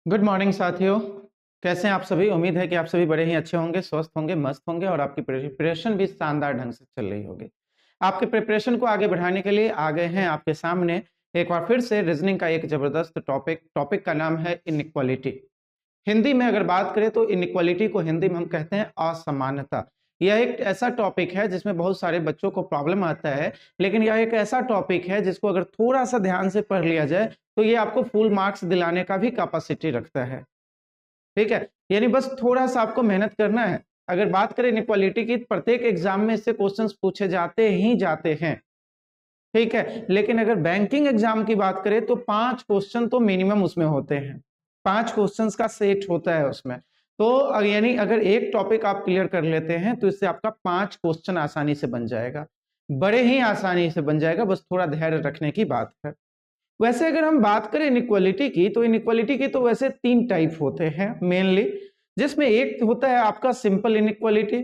Good morning साथियों। कैसे हैं आप सभी? उम्मीद है कि आप सभी बड़े ही अच्छे होंगे, स्वस्थ होंगे, मस्त होंगे और आपकी प्रिपरेशन भी शानदार ढंग से चल रही होगी। आपके प्रिपरेशन को आगे बढ़ाने के लिए आ गए हैं आपके सामने एक बार फिर से रीजनिंग का एक जबरदस्त टॉपिक का नाम है इनइक्वालिटी। हिंदी में अगर बात करें तो इनइक्वालिटी को हिंदी में हम कहते हैं असमानता। यह एक ऐसा टॉपिक है जिसमें बहुत सारे बच्चों को प्रॉब्लम आता है, लेकिन यह एक ऐसा टॉपिक है जिसको अगर थोड़ा सा ध्यान से पढ़ लिया जाए तो ये आपको फुल मार्क्स दिलाने का भी कैपेसिटी रखता है। ठीक है, यानी बस थोड़ा सा आपको मेहनत करना है। अगर बात करें इनइक्वालिटी की, प्रत्येक एग्जाम में इससे क्वेश्चंस पूछे जाते ही जाते हैं। ठीक है, लेकिन अगर बैंकिंग एग्जाम की बात करें तो 5 क्वेश्चन तो मिनिमम उसमें होते हैं। 5 क्वेश्चंस का सेट होता है उसमें। तो यानी अगर एक टॉपिक आप क्लियर कर लेते हैं तो इससे आपका 5 क्वेश्चन आसानी से बन जाएगा, बड़े ही आसानी से बन जाएगा, बस थोड़ा धैर्य रखने की बात है। वैसे अगर हम बात करें इनइक्वालिटी की, तो इनइक्वालिटी के तो वैसे 3 टाइप होते हैं मेनली, जिसमें एक होता है आपका सिंपल इनइक्वालिटी।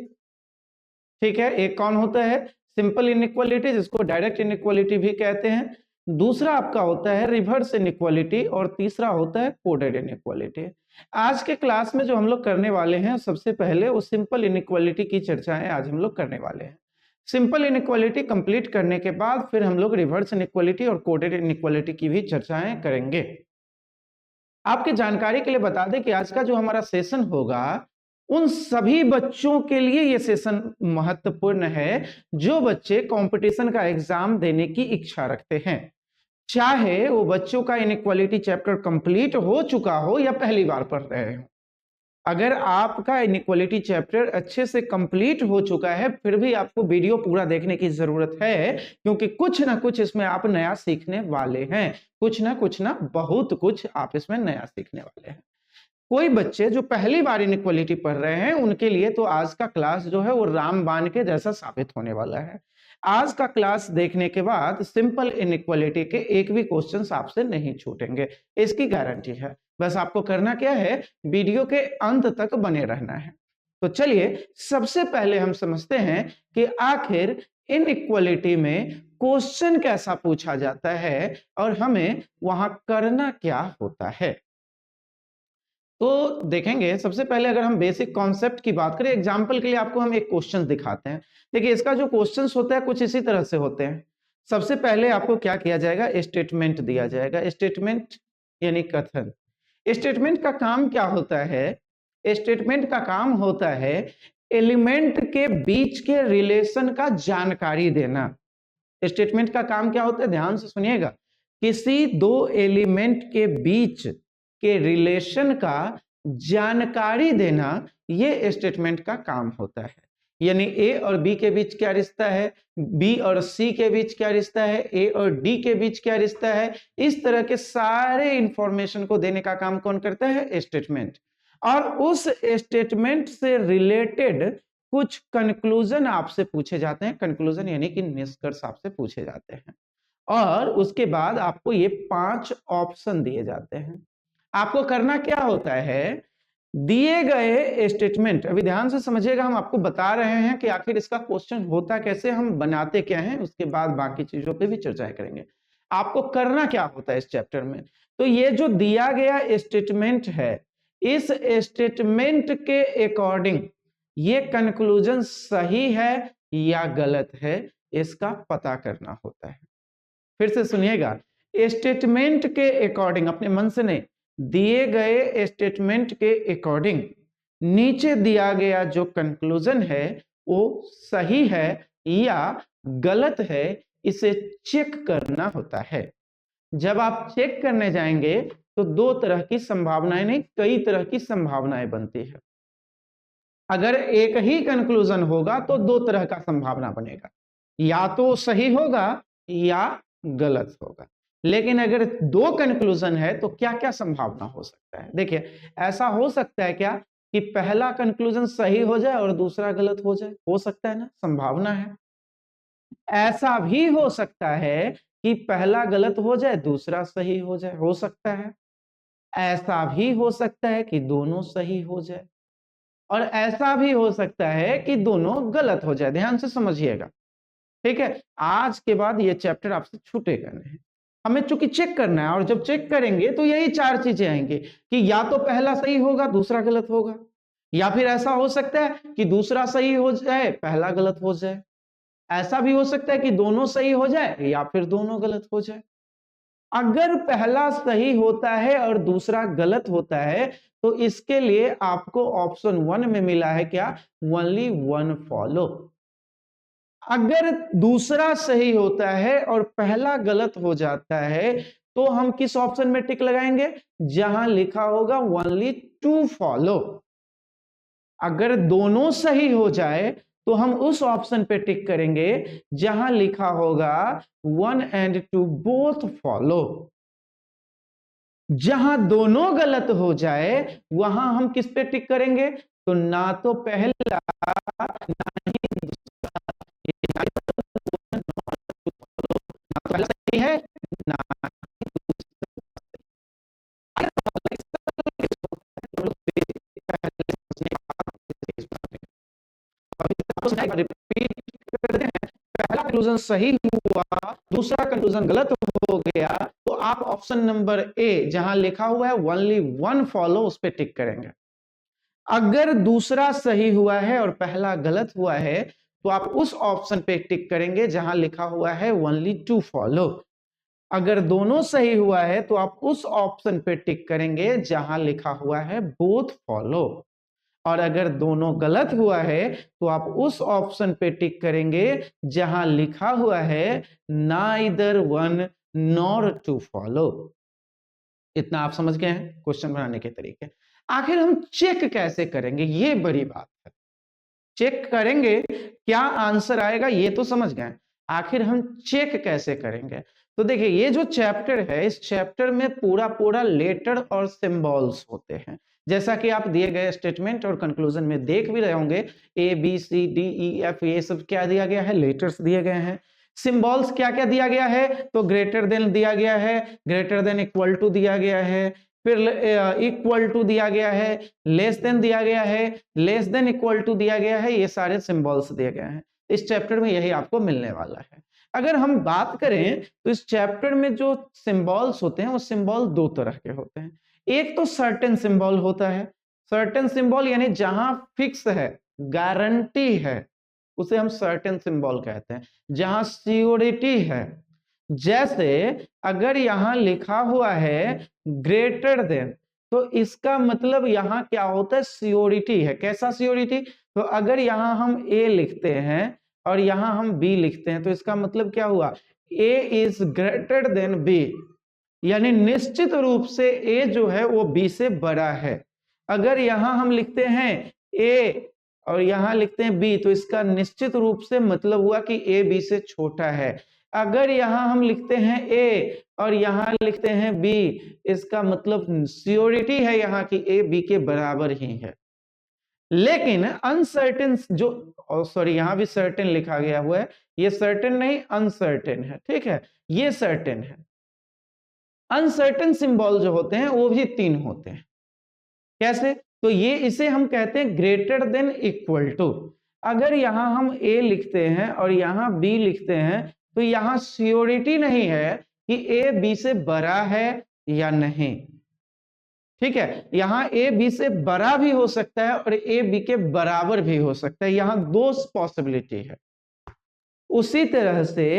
ठीक है, एक कौन होता है? सिंपल इनइक्वालिटी, जिसको डायरेक्ट इनइक्वालिटी भी कहते हैं। दूसरा आपका होता है रिवर्स इनइक्वालिटी और तीसरा होता है कोडेड इनइक्वालिटी। आज के क्लास में जो हम लोग करने वाले हैं, सबसे पहले वो सिंपल इनइक्वालिटी की चर्चाएं आज हम लोग करने वाले हैं। सिंपल इनइक्वालिटी कंप्लीट करने के बाद फिर हम लोग रिवर्स इनइक्वालिटी और कोडेड इनइक्वालिटी की भी चर्चाएं करेंगे। आपकी जानकारी के लिए बता दें कि आज का जो हमारा सेशन होगा, उन सभी बच्चों के लिए ये सेशन महत्वपूर्ण है जो बच्चे कंपटीशन का एग्जाम देने की इच्छा रखते हैं, चाहे वो बच्चों का इनइक्वालिटी चैप्टर कंप्लीट हो चुका हो या पहली बार पढ़ रहे हो। अगर आपका इनइक्वालिटी चैप्टर अच्छे से कंप्लीट हो चुका है, फिर भी आपको वीडियो पूरा देखने की जरूरत है, क्योंकि कुछ ना कुछ इसमें आप नया सीखने वाले हैं। कुछ ना बहुत कुछ आप इसमें नया सीखने वाले हैं। कोई बच्चे जो पहली बार इनइक्वालिटी पढ़ रहे हैं, उनके लिए तो आज का क्लास जो है वो रामबाण के जैसा साबित होने वाला है। आज का क्लास देखने के बाद सिंपल इनइक्वालिटी के एक भी क्वेश्चंस आपसे नहीं छूटेंगे, इसकी गारंटी है। बस आपको करना क्या है, वीडियो के अंत तक बने रहना है। तो चलिए सबसे पहले हम समझते हैं कि आखिर इनइक्वालिटी में क्वेश्चन कैसा पूछा जाता है और हमें वहां करना क्या होता है। तो देखेंगे, सबसे पहले अगर हम बेसिक कॉन्सेप्ट की बात करें, एग्जांपल के लिए आपको हम एक क्वेश्चन दिखाते हैं। देखिए, इसका जो क्वेश्चंस होता है कुछ इसी तरह से होते हैं। सबसे पहले आपको क्या किया जाएगा, स्टेटमेंट दिया जाएगा। स्टेटमेंट यानी कथन। स्टेटमेंट का काम क्या होता है? स्टेटमेंट का काम होता है एलिमेंट के बीच के रिलेशन का जानकारी देना। स्टेटमेंट का काम क्या होता है, ध्यान से सुनिएगा। किसी दो एलिमेंट के बीच के रिलेशन का जानकारी देना, ये स्टेटमेंट का काम होता है। यानी ए और बी के बीच क्या रिश्ता है, बी और सी के बीच क्या रिश्ता है, ए और डी के बीच क्या रिश्ता है, इस तरह के सारे इंफॉर्मेशन को देने का काम कौन करता है? स्टेटमेंट। और उस स्टेटमेंट से रिलेटेड कुछ कंक्लूजन आपसे पूछे जाते हैं। कंक्लूजन यानी कि निष्कर्ष आपसे पूछे जाते हैं, और उसके बाद आपको ये 5 ऑप्शन दिए जाते हैं। आपको करना क्या होता है, दिए गए स्टेटमेंट, अभी ध्यान से समझिएगा, हम आपको बता रहे हैं कि आखिर इसका क्वेश्चन होता कैसे, हम बनाते क्या हैं, उसके बाद बाकी चीजों पे भी चर्चाएं करेंगे। आपको करना क्या होता है इस चैप्टर में, तो ये जो दिया गया स्टेटमेंट है, इस स्टेटमेंट के अकॉर्डिंग ये कंक्लूजन सही है या गलत है, इसका पता करना होता है। फिर से सुनिएगा, स्टेटमेंट के अकॉर्डिंग, अपने मन से नहीं, दिए गए स्टेटमेंट के अकॉर्डिंग नीचे दिया गया जो कंक्लूजन है वो सही है या गलत है, इसे चेक करना होता है। जब आप चेक करने जाएंगे तो 2 तरह की संभावनाएं नहीं, कई तरह की संभावनाएं बनती है। अगर एक ही कंक्लूजन होगा तो 2 तरह का संभावना बनेगा, या तो सही होगा या गलत होगा। लेकिन अगर 2 कंक्लूजन है तो क्या क्या संभावना हो सकता है? देखिए, ऐसा हो सकता है क्या कि पहला कंक्लूजन सही हो जाए और दूसरा गलत हो जाए? हो सकता है ना, संभावना है। ऐसा भी हो सकता है कि पहला गलत हो जाए दूसरा सही हो जाए, हो सकता है। ऐसा भी हो सकता है कि दोनों सही हो जाए, और ऐसा भी हो सकता है कि दोनों गलत हो जाए। ध्यान से समझिएगा, ठीक है। आज के बाद ये चैप्टर आपसे छूटेगा नहीं। हमें चूंकि चेक करना है, और जब चेक करेंगे तो यही चार चीजें आएंगी कि या तो पहला सही होगा दूसरा गलत होगा, या फिर ऐसा हो सकता है कि दूसरा सही हो जाए पहला गलत हो जाए, ऐसा भी हो सकता है कि दोनों सही हो जाए या फिर दोनों गलत हो जाए। अगर पहला सही होता है और दूसरा गलत होता है तो इसके लिए आपको ऑप्शन 1 में मिला है क्या, ओनली वन फॉलो। अगर दूसरा सही होता है और पहला गलत हो जाता है तो हम किस ऑप्शन में टिक लगाएंगे, जहां लिखा होगा ओनली टू फॉलो। अगर दोनों सही हो जाए तो हम उस ऑप्शन पे टिक करेंगे जहां लिखा होगा 1 एंड 2 बोथ फॉलो। जहां दोनों गलत हो जाए वहां हम किस पे टिक करेंगे, तो ना तो पहला ना ही दूसरा, ना तो पहला सही है ना रिपीट करते हैं। पहला कंक्लूजन सही हुआ दूसरा कंक्लूजन गलत हो गया तो आप ऑप्शन नंबर ए जहां लिखा हुआ है ओनली वन फॉलो उस पर टिक करेंगे। अगर दूसरा सही हुआ है और पहला गलत हुआ है तो आप उस ऑप्शन पे टिक करेंगे जहां लिखा हुआ है ओनली टू फॉलो। अगर दोनों सही हुआ है तो आप उस ऑप्शन पे टिक करेंगे जहां लिखा हुआ है बोथ फॉलो। और अगर दोनों गलत हुआ है तो आप उस ऑप्शन पे टिक करेंगे जहां लिखा हुआ है neither one nor two follow. इतना आप समझ गए हैं क्वेश्चन बनाने के तरीके। आखिर हम चेक कैसे करेंगे, ये बड़ी बात है। चेक करेंगे क्या आंसर आएगा ये तो समझ गए, आखिर हम चेक कैसे करेंगे। तो देखिए ये जो चैप्टर है इस चैप्टर में पूरा पूरा लेटर और सिंबल्स होते हैं, जैसा कि आप दिए गए स्टेटमेंट और कंक्लूजन में देख भी रहे होंगे A B C D E F ये सब क्या दिया गया है, लेटर्स दिए गए हैं। सिंबल्स क्या क्या दिया गया है, तो ग्रेटर देन दिया गया है, ग्रेटर देन इक्वल टू दिया गया है, फिर इक्वल टू दिया गया है, लेस देन दिया गया है, लेस देन इक्वल टू दिया गया है, ये सारे सिंबल्स दिए गए हैं। इस चैप्टर में यही आपको मिलने वाला है। अगर हम बात करें तो इस चैप्टर में जो सिंबल्स होते हैं वो सिंबल दो तरह के होते हैं। एक तो सर्टेन सिंबल होता है, सर्टेन सिंबल यानी जहां फिक्स है, गारंटी है, उसे हम सर्टेन सिंबल कहते हैं, जहां सियोरिटी है। जैसे अगर यहां लिखा हुआ है ग्रेटर देन तो इसका मतलब यहां क्या होता है, सियोरिटी है। कैसा सियोरिटी, तो अगर यहां हम ए लिखते हैं और यहां हम बी लिखते हैं तो इसका मतलब क्या हुआ, ए इज ग्रेटर देन बी, यानी निश्चित रूप से ए जो है वो बी से बड़ा है। अगर यहां हम लिखते हैं ए और यहां लिखते हैं बी तो इसका निश्चित रूप से मतलब हुआ कि ए बी से छोटा है। अगर यहां हम लिखते हैं ए और यहां लिखते हैं बी, इसका मतलब श्योरिटी है यहां कि ए बी के बराबर ही है। लेकिन अनसर्टेन जो, सॉरी यहां भी सर्टेन लिखा गया हुआ है, ये सर्टेन नहीं अनसर्टेन है, ठीक है, ये सर्टेन है। अनसर्टेन सिंबल जो होते हैं वो भी तीन होते हैं। कैसे, तो ये इसे हम कहते हैं ग्रेटर देन इक्वल टू। अगर यहां हम ए लिखते हैं और यहां बी लिखते हैं तो यहां श्योरिटी नहीं है कि ए बी से बड़ा है या नहीं, ठीक है। यहां ए बी से बड़ा भी हो सकता है और ए बी के बराबर भी हो सकता है, यहां दो पॉसिबिलिटी है। उसी तरह से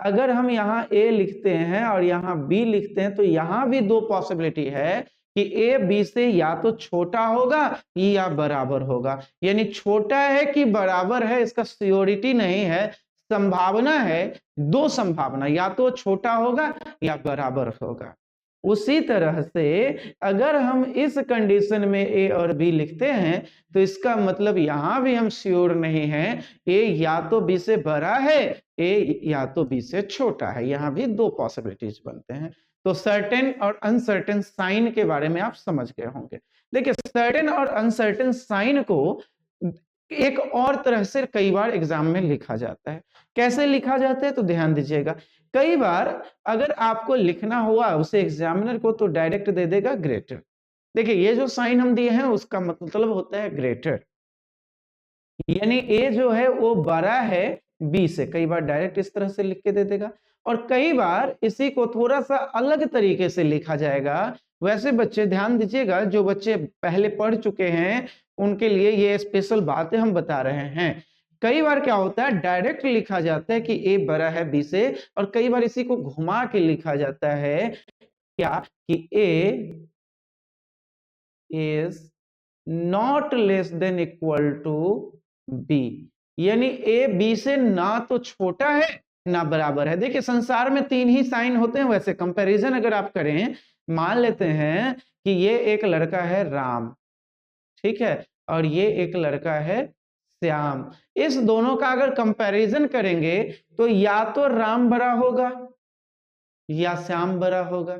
अगर हम यहां ए लिखते हैं और यहां बी लिखते हैं तो यहां भी दो पॉसिबिलिटी है कि ए बी से या तो छोटा होगा या बराबर होगा। यानी छोटा है कि बराबर है इसका श्योरिटी नहीं है, संभावना है, दो संभावना, या तो छोटा होगा या बराबर होगा। उसी तरह से अगर हम इस कंडीशन में ए और बी लिखते हैं तो इसका मतलब यहां भी हम श्योर नहीं है ए या तो बी से बड़ा है ए या तो बी से छोटा है, यहां भी दो पॉसिबिलिटीज बनते हैं। तो सर्टेन और अनसर्टेन साइन के बारे में आप समझ गए होंगे। देखिए सर्टेन और अनसर्टेन साइन को एक और तरह से कई बार एग्जाम में लिखा जाता है। कैसे लिखा जाता है तो ध्यान दीजिएगा, कई बार अगर आपको लिखना हुआ उसे एग्जामिनर को तो डायरेक्ट दे देगा ग्रेटर। देखिए ये जो साइन हम दिए हैं उसका मतलब होता है ग्रेटर, यानी ए जो है वो बड़ा है बी से। कई बार डायरेक्ट इस तरह से लिख के दे देगा और कई बार इसी को थोड़ा सा अलग तरीके से लिखा जाएगा। वैसे बच्चे ध्यान दीजिएगा, जो बच्चे पहले पढ़ चुके हैं उनके लिए ये स्पेशल बातें हम बता रहे हैं। कई बार क्या होता है, डायरेक्ट लिखा जाता है कि ए बड़ा है बी से, और कई बार इसी को घुमा के लिखा जाता है क्या कि A is not less than equal to B, यानी ए बी से ना तो छोटा है ना बराबर है। देखिए संसार में तीन ही साइन होते हैं। वैसे कंपैरिजन अगर आप करें, मान लेते हैं कि ये एक लड़का है राम, ठीक है, और ये एक लड़का है श्याम। इस दोनों का अगर कंपैरिजन करेंगे तो या तो राम बड़ा होगा या श्याम बड़ा होगा।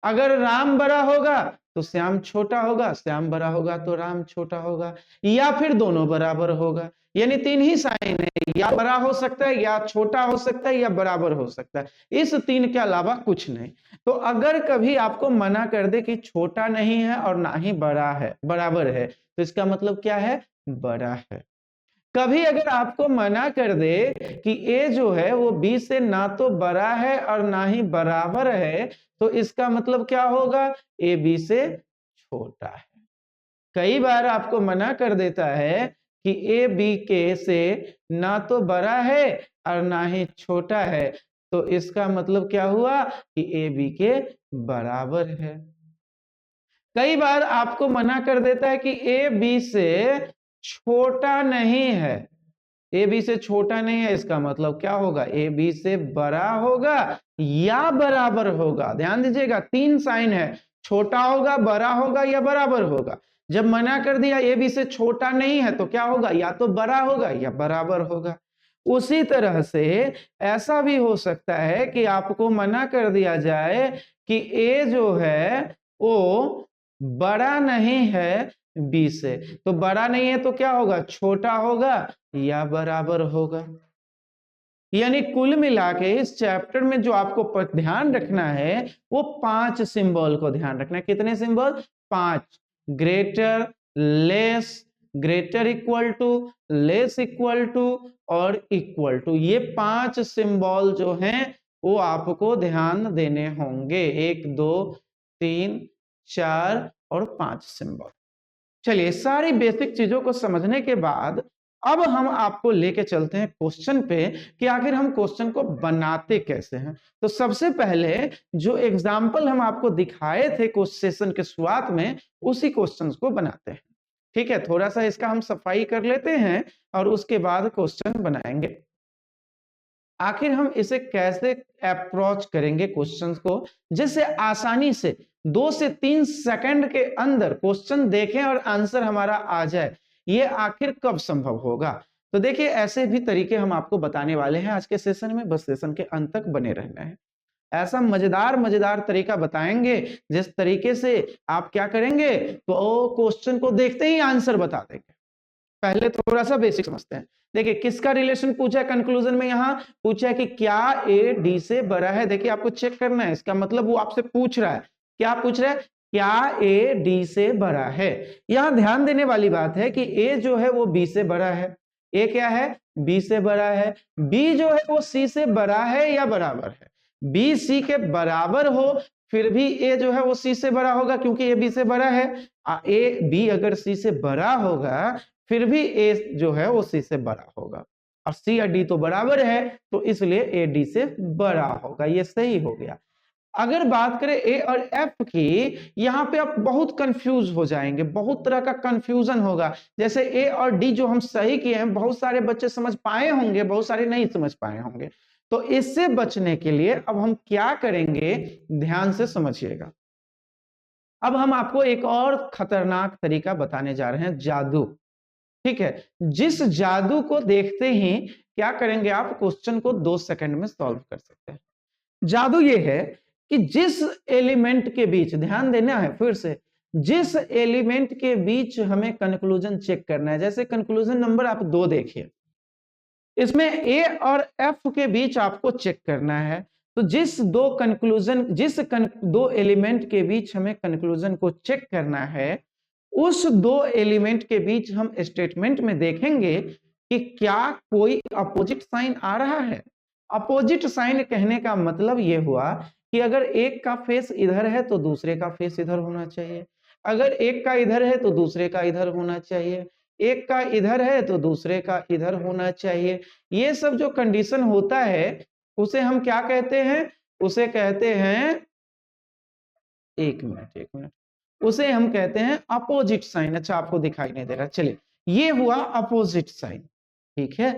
अगर राम बड़ा होगा तो श्याम छोटा होगा, श्याम बड़ा होगा तो राम छोटा होगा, या फिर दोनों बराबर होगा। यानी तीन ही साइन है, या बड़ा हो सकता है, या छोटा हो सकता है, या बराबर हो सकता है। इस तीन के अलावा कुछ नहीं। तो अगर कभी आपको मना कर दे कि छोटा नहीं है और ना ही बड़ा है, बराबर है, तो इसका मतलब क्या है, बड़ा है। कभी अगर आपको मना कर दे कि ए जो है वो बी से ना तो बड़ा है और ना ही बराबर है, तो इसका मतलब क्या होगा, ए बी से छोटा है। कई बार आपको मना कर देता है कि ए बी के से ना तो बड़ा है और ना ही छोटा है, तो इसका मतलब क्या हुआ कि ए बी के बराबर है। कई बार आपको मना कर देता है कि ए बी से छोटा नहीं है, ए बी से छोटा नहीं है, इसका मतलब क्या होगा, ए बी से बड़ा होगा या बराबर होगा। ध्यान दीजिएगा तीन साइन है, छोटा होगा, बड़ा होगा या बराबर होगा। जब मना कर दिया ए बी से छोटा नहीं है तो क्या होगा, या तो बड़ा होगा या बराबर होगा। उसी तरह से ऐसा भी हो सकता है कि आपको मना कर दिया जाए कि ए जो है वो बड़ा नहीं है बी से, तो बड़ा नहीं है तो क्या होगा, छोटा होगा या बराबर होगा। यानी कुल मिला के इस चैप्टर में जो आपको ध्यान रखना है वो 5 सिंबल को ध्यान रखना है। कितने symbol, 5। Greater, less, greater equal to, less equal to और इक्वल टू। ये 5 सिंबल जो हैं वो आपको ध्यान देने होंगे। 1 2 3 4 और 5 सिंबल। चलिए सारी बेसिक चीजों को समझने के बाद अब हम आपको लेके चलते हैं क्वेश्चन पे कि आखिर हम क्वेश्चन को बनाते कैसे हैं। तो सबसे पहले जो एग्जाम्पल हम आपको दिखाए थे सेशन के शुरुआत में, उसी क्वेश्चन को बनाते हैं। ठीक है, थोड़ा सा इसका हम सफाई कर लेते हैं और उसके बाद क्वेश्चन बनाएंगे। आखिर हम इसे कैसे अप्रोच करेंगे क्वेश्चंस को, जिससे आसानी से 2 से 3 सेकंड के अंदर क्वेश्चन देखें और आंसर हमारा आ जाए। ये आखिर कब संभव होगा। तो देखिए ऐसे भी तरीके हम आपको बताने वाले हैं आज के सेशन में, बस सेशन के अंत तक बने रहना है। ऐसा मजेदार तरीका बताएंगे जिस तरीके से आप क्या करेंगे, तो क्वेश्चन को देखते ही आंसर बता देंगे। पहले थोड़ा सा बेसिक समझते हैं। देखिए किसका रिलेशन पूछा है, कंक्लूजन में यहां पूछा है कि क्या ए डी से बड़ा है। देखिए आपको चेक करना है, इसका मतलब वो आपसे पूछ रहा है, क्या पूछ रहा है, क्या ए डी से बड़ा है। यहां ध्यान देने वाली बात है कि ए जो है वो बी से बड़ा है, ए क्या है, बी से बड़ा है। बी जो है वो सी से बड़ा है या बराबर है। बी सी के बराबर हो फिर भी ए जो है वो सी से बड़ा होगा, क्योंकि ए बी से बड़ा है। ए बी अगर सी से बड़ा होगा फिर भी ए जो है वो सी से बड़ा होगा, और सी और डी तो बराबर है, तो इसलिए ए डी से बड़ा होगा। ये सही हो गया। अगर बात करें ए और एफ की, यहां पे आप बहुत कंफ्यूज हो जाएंगे, बहुत तरह का कंफ्यूजन होगा। जैसे ए और डी जो हम सही किए हैं, बहुत सारे बच्चे समझ पाए होंगे, बहुत सारे नहीं समझ पाए होंगे। तो इससे बचने के लिए अब हम क्या करेंगे, ध्यान से समझिएगा। अब हम आपको एक और खतरनाक तरीका बताने जा रहे हैं, जादू। ठीक है, जिस जादू को देखते ही क्या करेंगे आप, क्वेश्चन को 2 सेकंड में सॉल्व कर सकते हैं। जादू ये है कि जिस एलिमेंट के बीच, ध्यान देना है फिर से, जिस एलिमेंट के बीच हमें कंक्लूजन चेक करना है। जैसे कंक्लूजन नंबर आप 2 देखिए, इसमें ए और एफ के बीच आपको चेक करना है। तो जिस दो एलिमेंट के बीच हमें कंक्लूजन को चेक करना है, उस 2 एलिमेंट के बीच हम स्टेटमेंट में देखेंगे कि क्या कोई अपोजिट साइन आ रहा है। अपोजिट साइन कहने का मतलब ये हुआ कि अगर एक का फेस इधर है तो दूसरे का फेस इधर होना चाहिए, अगर एक का इधर है तो दूसरे का इधर होना चाहिए, एक का इधर है तो दूसरे का इधर होना चाहिए। ये सब जो कंडीशन होता है उसे हम क्या कहते हैं, उसे कहते हैं, एक मिनट, उसे हम कहते हैं अपोजिट साइन। अच्छा, आपको दिखाई नहीं दे रहा, चलिए, ये हुआ अपोजिट साइन, ठीक है।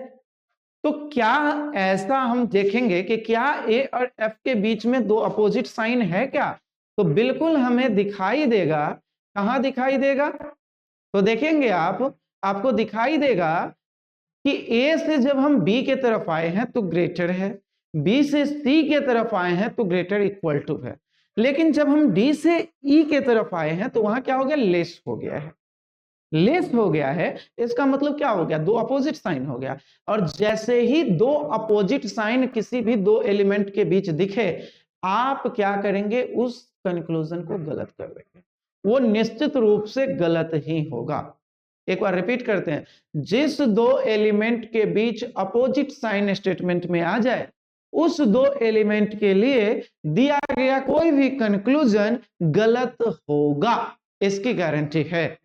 तो क्या ऐसा हम देखेंगे कि क्या ए और एफ के बीच में दो अपोजिट साइन है क्या? तो बिल्कुल हमें दिखाई देगा। कहां दिखाई देगा? तो देखेंगे आपको दिखाई देगा कि ए से जब हम बी के तरफ आए हैं तो ग्रेटर है, बी से सी के तरफ आए हैं तो ग्रेटर इक्वल टू है, लेकिन जब हम डी से ई के तरफ आए हैं तो वहां क्या हो गया? लेस हो गया है। लेस हो गया है, इसका मतलब क्या हो गया? दो अपोजिट साइन हो गया। और जैसे ही दो अपोजिट साइन किसी भी दो एलिमेंट के बीच दिखे, आप क्या करेंगे? उस कंक्लूजन को गलत कर देंगे। वो निश्चित रूप से गलत ही होगा। एक बार रिपीट करते हैं, जिस दो एलिमेंट के बीच अपोजिट साइन स्टेटमेंट में आ जाए, उस दो एलिमेंट के लिए दिया गया कोई भी कंक्लूजन गलत होगा, इसकी गारंटी है।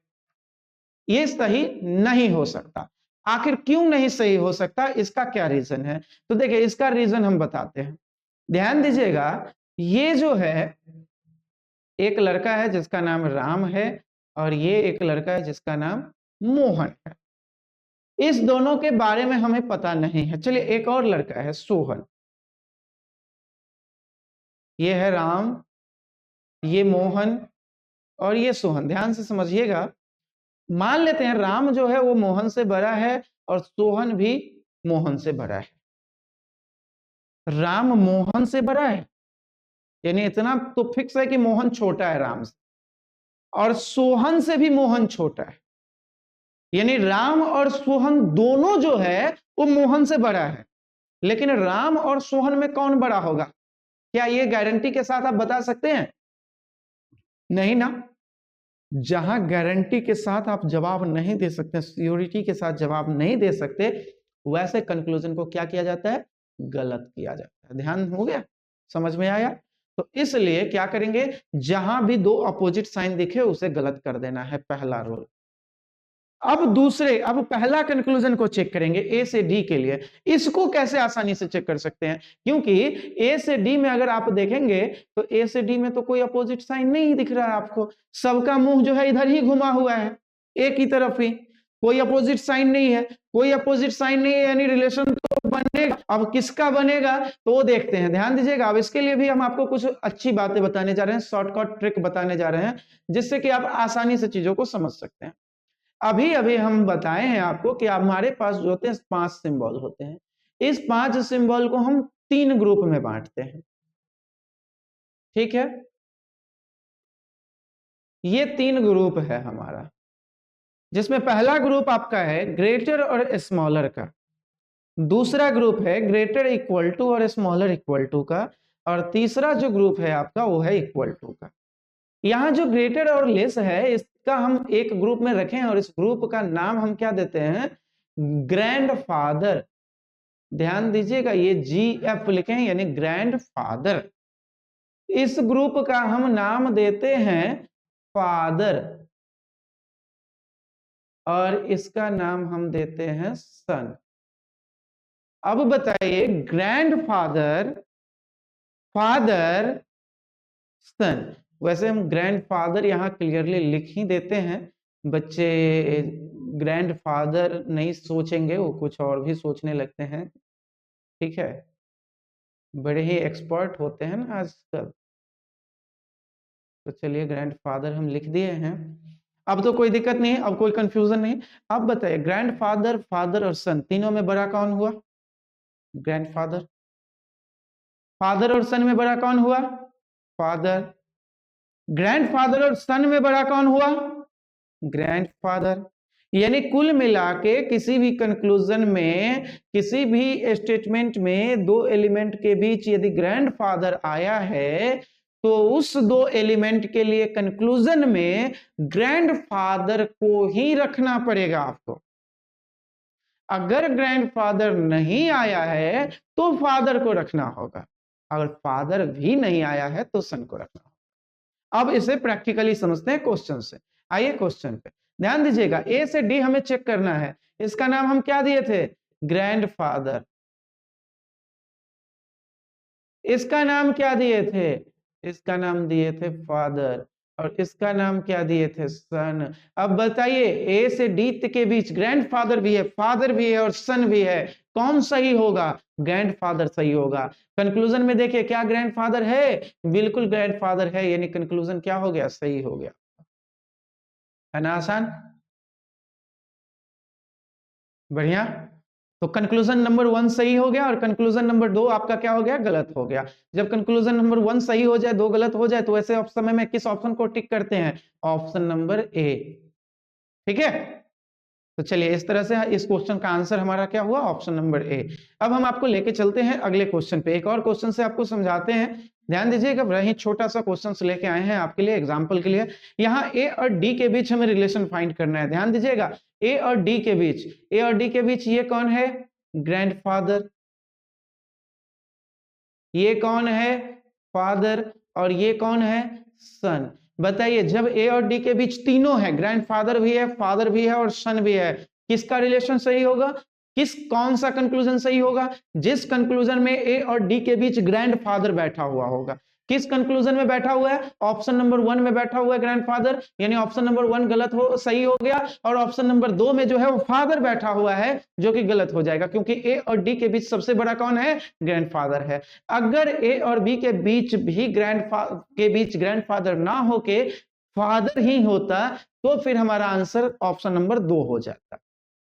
ये सही नहीं हो सकता। आखिर क्यों नहीं सही हो सकता? इसका क्या रीजन है? तो देखिए, इसका रीजन हम बताते हैं। ध्यान दीजिएगा, ये जो है, एक लड़का है जिसका नाम राम है और ये एक लड़का है जिसका नाम मोहन है। इस दोनों के बारे में हमें पता नहीं है। चलिए, एक और लड़का है सोहन। ये है राम, ये मोहन और ये सोहन। ध्यान से समझिएगा। मान लेते हैं राम जो है वो मोहन से बड़ा है और सोहन भी मोहन से बड़ा है। राम मोहन से बड़ा है, यानी इतना तो फिक्स है कि मोहन छोटा है राम से, और सोहन से भी मोहन छोटा है, यानी राम और सोहन दोनों जो है वो मोहन से बड़ा है। लेकिन राम और सोहन में कौन बड़ा होगा? क्या ये गारंटी के साथ आप बता सकते हैं? नहीं ना। जहां गारंटी के साथ आप जवाब नहीं दे सकते, सियोरिटी के साथ जवाब नहीं दे सकते, वैसे कंक्लूजन को क्या किया जाता है? गलत किया जाता है। ध्यान हो गया? समझ में आया? तो इसलिए क्या करेंगे? जहां भी दो अपोजिट साइन दिखे उसे गलत कर देना है, पहला रूल। अब पहला कंक्लूजन को चेक करेंगे ए से डी के लिए। इसको कैसे आसानी से चेक कर सकते हैं? क्योंकि ए से डी में अगर आप देखेंगे तो ए से डी में तो कोई अपोजिट साइन नहीं दिख रहा है आपको। सबका मुंह जो है इधर ही घुमा हुआ है, एक ही तरफ ही, कोई अपोजिट साइन नहीं है। कोई अपोजिट साइन नहीं है यानी रिलेशन तो बनेगा। अब किसका बनेगा तो वो देखते हैं। ध्यान दीजिएगा, अब इसके लिए भी हम आपको कुछ अच्छी बातें बताने जा रहे हैं, शॉर्टकट ट्रिक बताने जा रहे हैं, जिससे कि आप आसानी से चीजों को समझ सकते हैं। अभी अभी हम बताए हैं आपको कि हमारे पास जो होते हैं 5 सिंबल होते हैं। इस 5 सिंबल को हम 3 ग्रुप में बांटते हैं, ठीक है। ये 3 ग्रुप है हमारा, जिसमें पहला ग्रुप आपका है ग्रेटर और स्मॉलर का, दूसरा ग्रुप है ग्रेटर इक्वल टू और स्मॉलर इक्वल टू का, और तीसरा जो ग्रुप है आपका वो है इक्वल टू का। यहाँ जो ग्रेटर और लेस है इसका हम एक ग्रुप में रखें और इस ग्रुप का नाम हम क्या देते हैं? ग्रैंडफादर। ध्यान दीजिएगा, ये GF लिखे हैं यानी ग्रैंडफादर। इस ग्रुप का हम नाम देते हैं फादर और इसका नाम हम देते हैं सन। अब बताइए, ग्रैंडफादर, फादर, सन। वैसे हम ग्रैंडफादर यहाँ क्लियरली लिख ही देते हैं। बच्चे ग्रैंडफादर नहीं सोचेंगे, वो कुछ और भी सोचने लगते हैं, ठीक है। बड़े ही एक्सपर्ट होते हैं ना आजकल। तो चलिए, ग्रैंडफादर हम लिख दिए हैं। अब तो कोई दिक्कत नहीं है, अब कोई कंफ्यूजन नहीं। अब बताइए, ग्रैंडफादर, फादर और सन, तीनों में बड़ा कौन हुआ? ग्रैंडफादर। फादर और सन में बड़ा कौन हुआ? फादर। ग्रैंडफादर और सन में बड़ा कौन हुआ? ग्रैंडफादर। यानी कुल मिला के किसी भी कंक्लूजन में, किसी भी स्टेटमेंट में दो एलिमेंट के बीच यदि ग्रैंडफादर आया है तो उस दो एलिमेंट के लिए कंक्लूजन में ग्रैंडफादर को ही रखना पड़ेगा आपको। अगर ग्रैंडफादर नहीं आया है तो फादर को रखना होगा, अगर फादर भी नहीं आया है तो सन को रखना होगा। अब इसे प्रैक्टिकली समझते हैं क्वेश्चन से। आइए क्वेश्चन पे ध्यान दीजिएगा। ए से डी हमें चेक करना है, इसका नाम हम क्या दिए थे? ग्रैंडफादर। इसका नाम क्या दिए थे? इसका नाम दिए थे फादर, और इसका नाम क्या दिए थे? सन। अब बताइए ए से डी के बीच ग्रैंडफादर भी है, फादर भी है और सन भी है, कौन सही होगा? ग्रैंडफादर सही होगा। कंक्लूजन में देखिए क्या ग्रैंडफादर है? बिल्कुल ग्रैंडफादर है, यानी कंक्लूजन क्या हो गया? सही हो गया। है ना आसान? बढ़िया। तो कंक्लूजन नंबर 1 सही हो गया और कंक्लूजन नंबर 2 आपका क्या हो गया? गलत हो गया। जब कंक्लूजन नंबर 1 सही हो जाए, 2 गलत हो जाए, तो ऐसे समय में किस ऑप्शन को टिक करते हैं? Option number A. ठीक है, तो चलिए इस तरह से इस क्वेश्चन का आंसर हमारा क्या हुआ? Option number A. अब हम आपको लेके चलते हैं अगले क्वेश्चन पे, एक और क्वेश्चन से आपको समझाते हैं। ध्यान दीजिएगा, वही छोटा सा क्वेश्चन लेके आए हैं आपके लिए एग्जांपल के लिए। यहाँ ए और डी के बीच हमें रिलेशन फाइंड करना है। ध्यान दीजिएगा, ए और डी के बीच, ए और डी के बीच ये कौन है? ग्रैंडफादर। ये कौन है? फादर। और ये कौन है? सन। बताइए जब ए और डी के बीच तीनों है, ग्रैंडफादर भी है, फादर भी है और सन भी है, किसका रिलेशन सही होगा? कौन सा कंक्लूजन सही होगा? जिस कंक्लूजन में ए और डी के बीच ग्रैंडफादर बैठा हुआ होगा। किस कंक्लूजन में बैठा हुआ है? ऑप्शन नंबर 1 में बैठा हुआ है ग्रैंडफादर, यानी ऑप्शन नंबर 1 गलत हो सही हो गया, और ऑप्शन नंबर 2 में जो है वो फादर बैठा हुआ है, जो कि गलत हो जाएगा, क्योंकि ए और डी के बीच सबसे बड़ा कौन है? ग्रैंडफादर है। अगर ए और बी के बीच भी ग्रैंडफादर ना होके फादर ही होता, तो फिर हमारा आंसर ऑप्शन नंबर 2 हो जाता।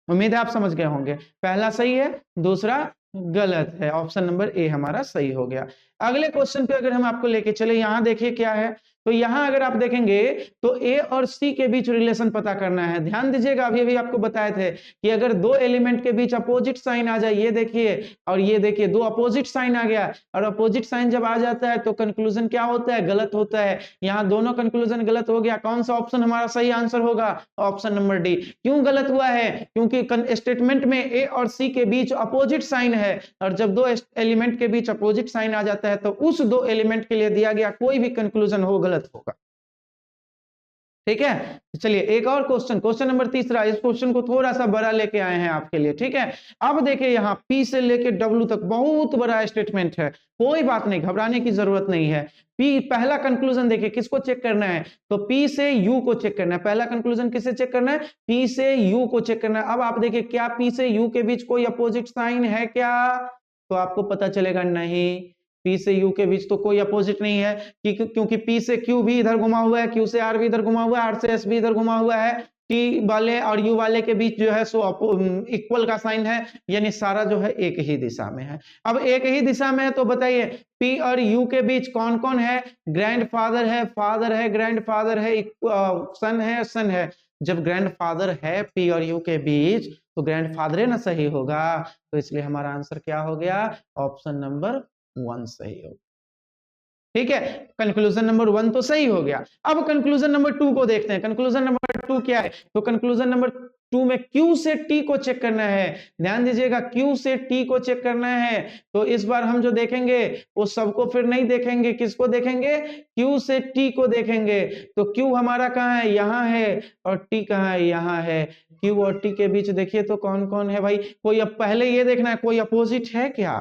उम्मीद है आप समझ गए होंगे। पहला सही है, दूसरा गलत है, ऑप्शन नंबर ए हमारा सही हो गया। अगले क्वेश्चन पे अगर हम आपको लेके चले, यहां देखिए क्या है। तो यहां अगर आप देखेंगे तो ए और सी के बीच रिलेशन पता करना है। ध्यान दीजिएगा, अभी अभी आपको बताए थे कि अगर दो एलिमेंट के बीच अपोजिट साइन आ जाए, ये देखिए और ये देखिए, दो अपोजिट साइन आ गया, और अपोजिट साइन जब आ जाता है तो कंक्लूजन क्या होता है? गलत होता है। यहाँ दोनों कंक्लूजन गलत हो गया। कौन सा ऑप्शन हमारा सही आंसर होगा? Option number D. क्यों गलत हुआ है? क्योंकि स्टेटमेंट में ए और सी के बीच अपोजिट साइन है, और जब दो एलिमेंट के बीच अपोजिट साइन आ जाता है तो उस दो एलिमेंट के लिए दिया गया कोई भी कंक्लूजन हो गलत होगा। ठीक है, तो चलिए एक और क्वेश्चन नंबर तीसरा। इस क्वेश्चन को थोड़ा सा बड़ा लेके आए हैं आपके लिए। ठीक है, अब देखिए यहाँ पी से लेके डब्ल्यू तक बहुत बड़ा स्टेटमेंट है, कोई बात नहीं, घबराने की जरूरत नहीं है। पी पहला कंक्लूजन देखिए, किसको चेक करना है? तो पी से यू को चेक करना है। पहला कंक्लूजन किसे चेक करना है? पी से यू को चेक करना है। अब आप देखिए क्या पी से यू के बीच कोई अपोजिट साइन है क्या? तो आपको पता चलेगा नहीं, पी से यू के बीच तो कोई अपोजिट नहीं है, क्योंकि पी से क्यू भी इधर घुमा हुआ है, क्यू से आर भी इधर घुमा हुआ है, आर से एस भी इधर घुमा हुआ है। टी वाले और यू वाले के बीच जो है सो इक्वल का साइन है, यानी सारा जो है एक ही दिशा में है। अब एक ही दिशा में है तो बताइए पी और यू के बीच कौन कौन है? ग्रैंडफादर है, फादर है, ग्रैंडफादर है, सन है। जब ग्रैंडफादर है पी और यू के बीच तो ग्रैंडफादर ना सही होगा, तो इसलिए हमारा आंसर क्या हो गया? ऑप्शन नंबर 1 सही होगा। ठीक है, कंक्लूजन नंबर 1 तो सही हो गया। अब कंक्लूजन नंबर 2 को देखते हैं। कंक्लूजन नंबर 2 क्या है? तो कंक्लूजन नंबर 2 में Q से T को चेक करना है। ध्यान दीजिएगा, Q से T को चेक करना है। तो इस बार हम जो देखेंगे वो सबको फिर नहीं देखेंगे, किसको देखेंगे? Q से T को देखेंगे। तो Q हमारा कहाँ है? यहाँ है, और T कहाँ है? यहाँ है। Q और T के बीच देखिए तो कौन कौन है भाई? कोई, अब पहले ये देखना है कोई अपोजिट है क्या,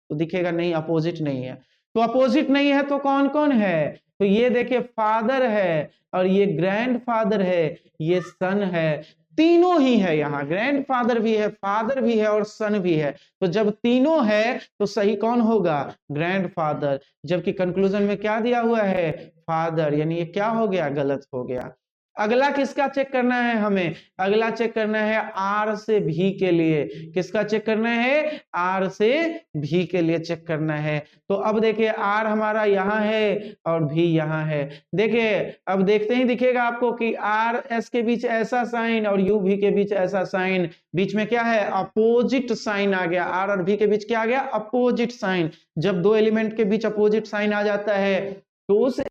तो दिखेगा नहीं, अपोजिट नहीं है। तो अपोजिट नहीं है तो कौन कौन है? तो ये देखिए फादर है, और ये ग्रैंडफादर है, ये सन है। तीनों ही है, यहाँ ग्रैंडफादर भी है, फादर भी है और सन भी है। तो जब तीनों है तो सही कौन होगा? ग्रैंडफादर। जबकि कंक्लूजन में क्या दिया हुआ है? फादर, यानी ये क्या हो गया? गलत हो गया। अगला किसका चेक करना है हमें? अगला चेक करना है आर से भी के लिए। किसका चेक करना है? आर से भी के लिए चेक करना है। तो अब देखिए आर हमारा यहाँ है और भी यहाँ है। देखिए अब देखते ही दिखेगा आपको कि आर एस के बीच ऐसा साइन और यू भी के बीच ऐसा साइन, बीच में क्या है? अपोजिट साइन आ गया। आर और भी के बीच क्या आ गया? Opposite sign. जब दो एलिमेंट के बीच अपोजिट साइन आ जाता है तो उस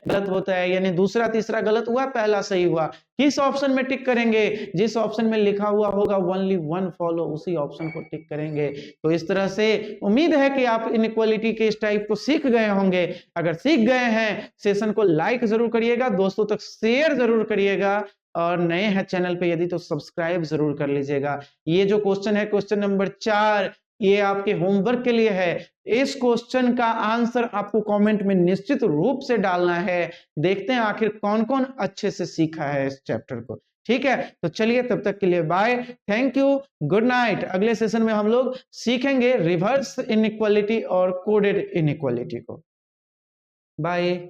गलत होता होता है, यानी दूसरा तीसरा गलत हुआ, पहला सही हुआ। किस ऑप्शन में टिक करेंगे? जिस ऑप्शन में लिखा हुआ होगा ओनली वन फॉलो, उसी ऑप्शन को टिक करेंगे। तो इस तरह से उम्मीद है कि आप इनइक्वालिटी के इस टाइप को सीख गए होंगे। अगर सीख गए हैं, सेशन को लाइक जरूर करिएगा, दोस्तों तक शेयर जरूर करिएगा, और नए हैं चैनल पे यदि तो सब्सक्राइब जरूर कर लीजिएगा। ये जो क्वेश्चन है, क्वेश्चन नंबर 4, ये आपके होमवर्क के लिए है। इस क्वेश्चन का आंसर आपको कमेंट में निश्चित रूप से डालना है। देखते हैं आखिर कौन कौन अच्छे से सीखा है इस चैप्टर को। ठीक है, तो चलिए तब तक के लिए bye, thank you, good night. अगले सेशन में हम लोग सीखेंगे रिवर्स इनइक्वालिटी और कोडेड इनइक्वालिटी को। बाय।